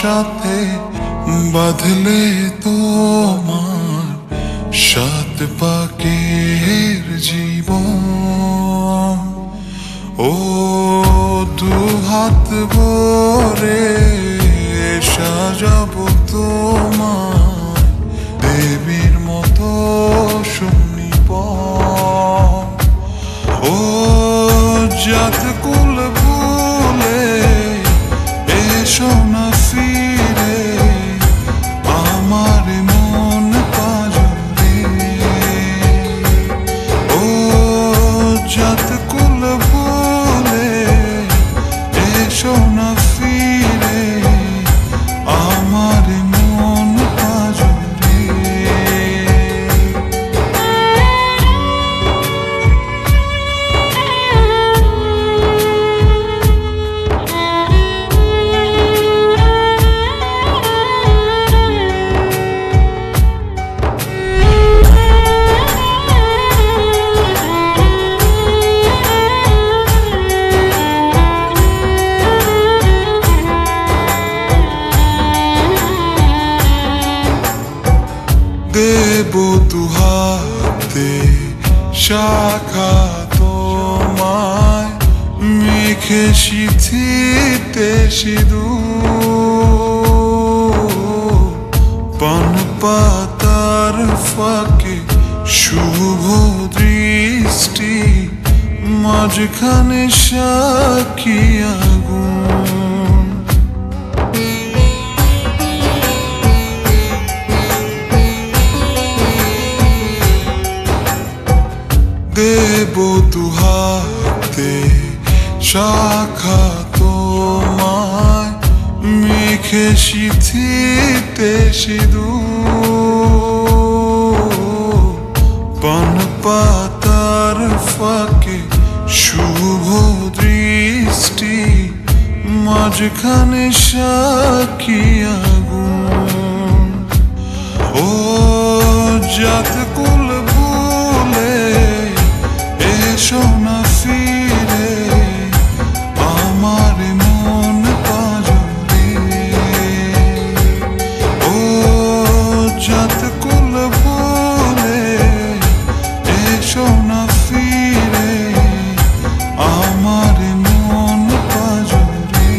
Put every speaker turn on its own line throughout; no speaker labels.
সাথে বাঁধলে তোমার সাত পাকের জীবন। ও দু হাত ভরে সাজাবো তোমার দেবীর মতো সুনিপন। ও জাত কুল ভুলে এসো না ফিরে আমার মন পাজরে। ও জাত কুল ভুলে এসো না ফিরে আমার মন পাজরে। দেব দুহাতে শাখা তোমায় মেখে সিঁথিতে সিঁদুর। পান পাতার ফাঁকে শুভ দৃষ্টি মাঝখানে সাক্ষী আগুন। দেব দুহাতে শাখা তোমায় মেখে সিঁথিতে সিঁদুর। পান পাতার ফাঁকে শুভ দৃষ্টি মাঝখানে সাক্ষী আগুন। ও জাত কুল ভুলে এসো না ফিরে আমার মন পাজরে। ও জাত কুল ভুলে এসো না ফিরে আমার মন পাজরে।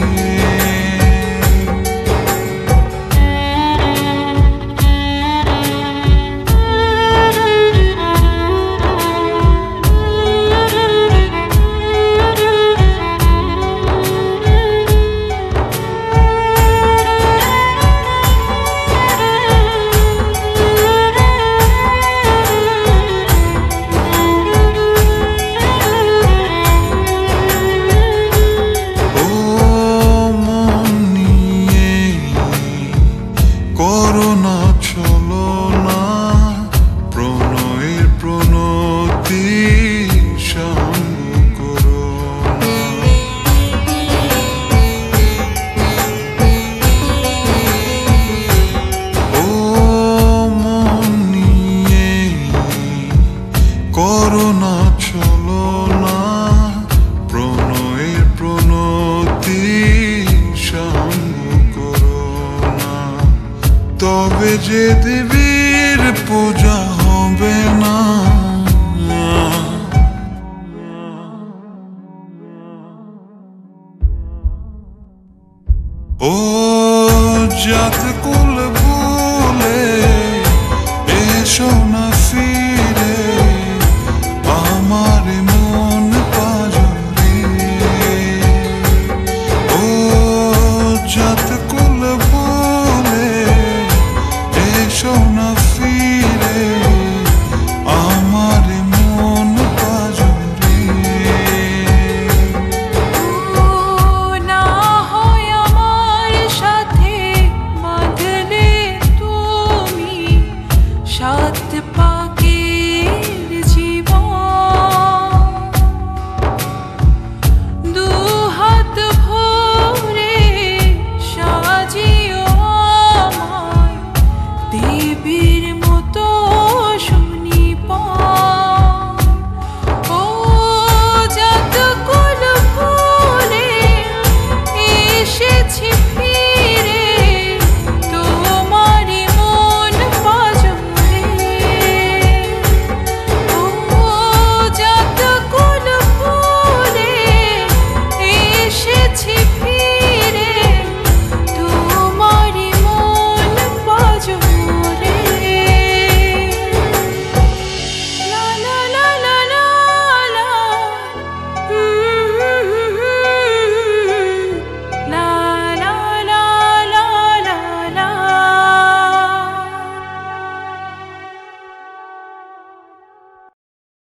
করোনা চলো না প্রণয়ের প্রণতি সঙ্গ করো না। ও মন নিয়ে করোনা চলো না প্রণয়ের প্রণতি সঙ্গ করো না। তবে যে দেবীর পূজা হবে না। ও জাত